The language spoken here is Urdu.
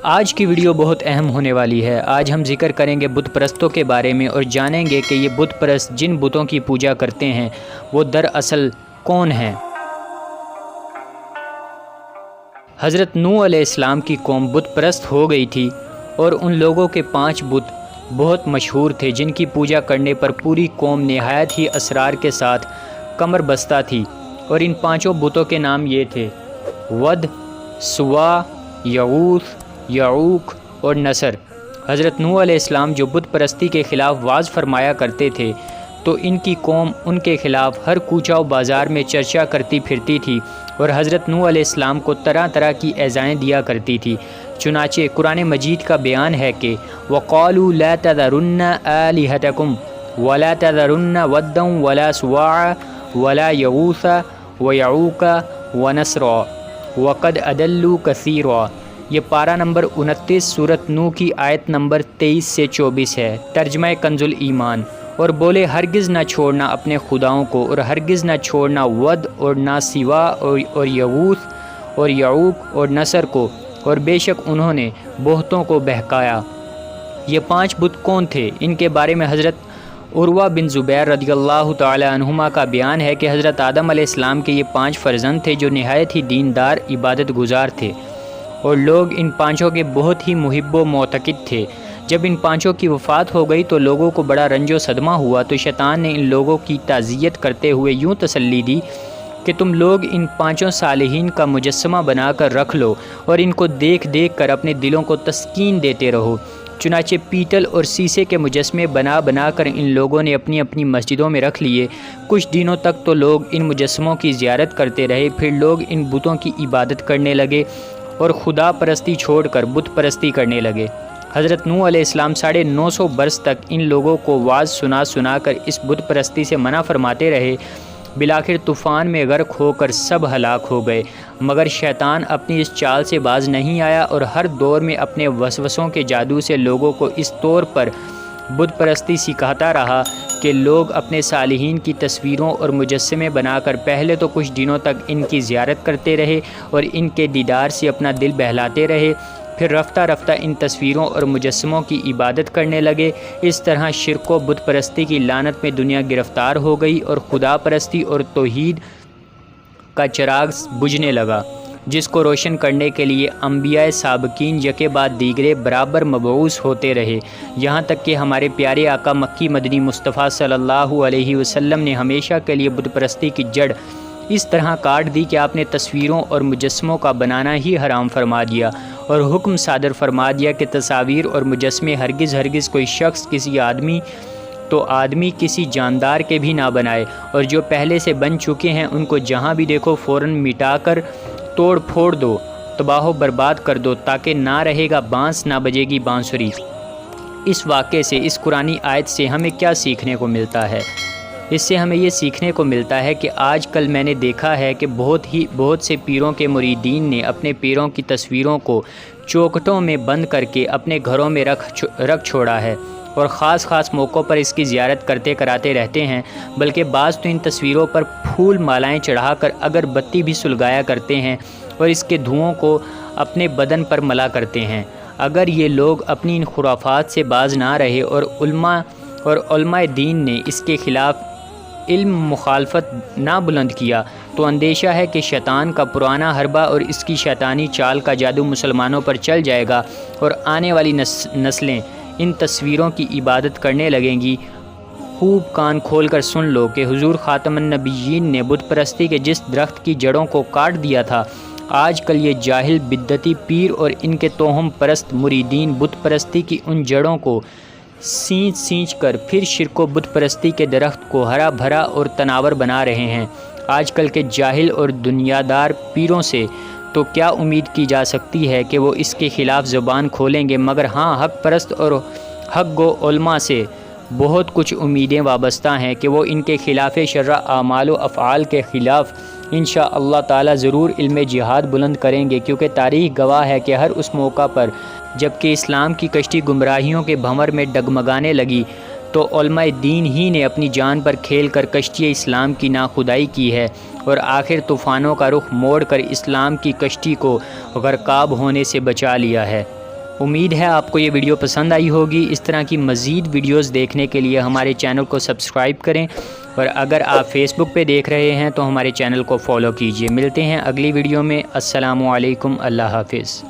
آج کی ویڈیو بہت اہم ہونے والی ہے۔ آج ہم ذکر کریں گے بت پرستوں کے بارے میں اور جانیں گے کہ یہ بت پرست جن بتوں کی پوجا کرتے ہیں وہ دراصل کون ہیں۔ حضرت نوح علیہ السلام کی قوم بت پرست ہو گئی تھی اور ان لوگوں کے 5 بت بہت مشہور تھے جن کی پوجا کرنے پر پوری قوم نہایت ہی اسرار کے ساتھ کمر بستہ تھی، اور ان 5 بتوں کے نام یہ تھے: ود، سوا، یغوث، یعوق اور نصر۔ حضرت نوح علیہ السلام جو بت پرستی کے خلاف واز فرمایا کرتے تھے تو ان کی قوم ان کے خلاف ہر کوچہ و بازار میں چرچا کرتی پھرتی تھی اور حضرت نوح علیہ السلام کو طرح طرح کی ایذائیں دیا کرتی تھی۔ چنانچہ قرآن مجید کا بیان ہے کہ وَقَالُوا لَا تَذَرُنَّ آلِهَتَكُمْ وَلَا تَذَرُنَّ وَدًّا وَلَا سُوَاعًا وَلَا يَغُوثَ وَيَعُوقَ وَنَسْرًا وَقَدْ أَضَلُّوا كَثِيرًا۔ یہ پارہ نمبر 29 سورۃ نوح کی آیت نمبر 23 سے 24 ہے۔ ترجمہ کنز الایمان۔ اور بولے ہرگز نہ چھوڑنا اپنے خداؤں کو، اور ہرگز نہ چھوڑنا ود اور نہ سوا اور یغوث اور یعوق اور نصر کو، اور بے شک انہوں نے بہتوں کو بہکایا۔ یہ 5 بت کون تھے؟ ان کے بارے میں حضرت عروہ بن زبیر رضی اللہ تعالی عنہما کا بیان ہے کہ حضرت آدم علیہ السلام کے یہ 5 فرزند تھے جو نہایت ہی دیندار عبادت گزار تھے، اور لوگ ان 5 کے بہت ہی محب و معتقد تھے۔ جب ان 5 کی وفات ہو گئی تو لوگوں کو بڑا رنج و صدمہ ہوا، تو شیطان نے ان لوگوں کی تعزیت کرتے ہوئے یوں تسلی دی کہ تم لوگ ان 5 صالحین کا مجسمہ بنا کر رکھ لو اور ان کو دیکھ دیکھ کر اپنے دلوں کو تسکین دیتے رہو۔ چنانچہ پیتل اور سیسے کے مجسمے بنا کر ان لوگوں نے اپنی اپنی مسجدوں میں رکھ لیے۔ کچھ دنوں تک تو لوگ ان مجسموں کی زیارت کرتے رہے، پھر لوگ ان بتوں کی عبادت کرنے لگے اور خدا پرستی چھوڑ کر بت پرستی کرنے لگے۔ حضرت نوح علیہ السلام 950 برس تک ان لوگوں کو واز سنا کر اس بت پرستی سے منع فرماتے رہے۔ بالآخر طوفان میں غرق ہو کر سب ہلاک ہو گئے، مگر شیطان اپنی اس چال سے باز نہیں آیا اور ہر دور میں اپنے وسوسوں کے جادو سے لوگوں کو اس طور پر بت پرستی سکھاتا رہا کہ لوگ اپنے صالحین کی تصویروں اور مجسمے بنا کر پہلے تو کچھ دنوں تک ان کی زیارت کرتے رہے اور ان کے دیدار سے اپنا دل بہلاتے رہے، پھر رفتہ رفتہ ان تصویروں اور مجسموں کی عبادت کرنے لگے۔ اس طرح شرک و بت پرستی کی لعنت میں دنیا گرفتار ہو گئی اور خدا پرستی اور توحید کا چراغ بجھنے لگا، جس کو روشن کرنے کے لیے انبیاء سابقین یکے بعد دیگرے برابر مبعوث ہوتے رہے، یہاں تک کہ ہمارے پیارے آقا مکی مدنی مصطفیٰ صلی اللہ علیہ وسلم نے ہمیشہ کے لیے بت پرستی کی جڑ اس طرح کاٹ دی کہ آپ نے تصویروں اور مجسموں کا بنانا ہی حرام فرما دیا اور حکم صادر فرما دیا کہ تصاویر اور مجسمے ہرگز کوئی شخص آدمی کسی جاندار کے بھی نہ بنائے، اور جو پہلے سے بن چکے ہیں ان کو جہاں بھی دیکھو فوراً مٹا کر توڑ پھوڑ دو، تباہ و برباد کر دو، تاکہ نہ رہے گا بانس نہ بجے گی بانسری۔ اس واقعے سے، اس قرآنی آیت سے ہمیں کیا سیکھنے کو ملتا ہے؟ اس سے ہمیں یہ سیکھنے کو ملتا ہے کہ آج کل میں نے دیکھا ہے کہ بہت سے پیروں کے مریدین نے اپنے پیروں کی تصویروں کو چوکھٹوں میں بند کر کے اپنے گھروں میں رکھ چھوڑا ہے اور خاص موقعوں پر اس کی زیارت کرتے کراتے رہتے ہیں، بلکہ بعض تو ان تصویروں پر پھول مالائیں چڑھا کر اگر بتی بھی سلگایا کرتے ہیں اور اس کے دھوؤں کو اپنے بدن پر ملا کرتے ہیں۔ اگر یہ لوگ اپنی ان خرافات سے باز نہ رہے اور علماء دین نے اس کے خلاف علم مخالفت نہ بلند کیا تو اندیشہ ہے کہ شیطان کا پرانا حربہ اور اس کی شیطانی چال کا جادو مسلمانوں پر چل جائے گا اور آنے والی نسلیں ان تصویروں کی عبادت کرنے لگیں گی۔ خوب کان کھول کر سن لو کہ حضور خاتم النبیین نے بت پرستی کے جس درخت کی جڑوں کو کاٹ دیا تھا، آج کل یہ جاہل بدعتی پیر اور ان کے توہم پرست مریدین بت پرستی کی ان جڑوں کو سینچ کر پھر شرک و بت پرستی کے درخت کو ہرا بھرا اور تناور بنا رہے ہیں۔ آج کل کے جاہل اور دنیادار پیروں سے تو کیا امید کی جا سکتی ہے کہ وہ اس کے خلاف زبان کھولیں گے، مگر ہاں حق پرست اور حق گو علماء سے بہت کچھ امیدیں وابستہ ہیں کہ وہ ان کے خلاف شرع اعمال و افعال کے خلاف انشاءاللہ تعالی ضرور علم جہاد بلند کریں گے، کیونکہ تاریخ گواہ ہے کہ ہر اس موقع پر جب کہ اسلام کی کشتی گمراہیوں کے بھنور میں ڈگمگانے لگی تو علماء دین ہی نے اپنی جان پر کھیل کر کشتی اسلام کی ناخدائی کی ہے اور آخر طوفانوں کا رخ موڑ کر اسلام کی کشتی کو غرقاب ہونے سے بچا لیا ہے۔ امید ہے آپ کو یہ ویڈیو پسند آئی ہوگی۔ اس طرح کی مزید ویڈیوز دیکھنے کے لیے ہمارے چینل کو سبسکرائب کریں، اور اگر آپ فیس بک پہ دیکھ رہے ہیں تو ہمارے چینل کو فالو کیجیے۔ ملتے ہیں اگلی ویڈیو میں۔ السلام علیکم، اللہ حافظ۔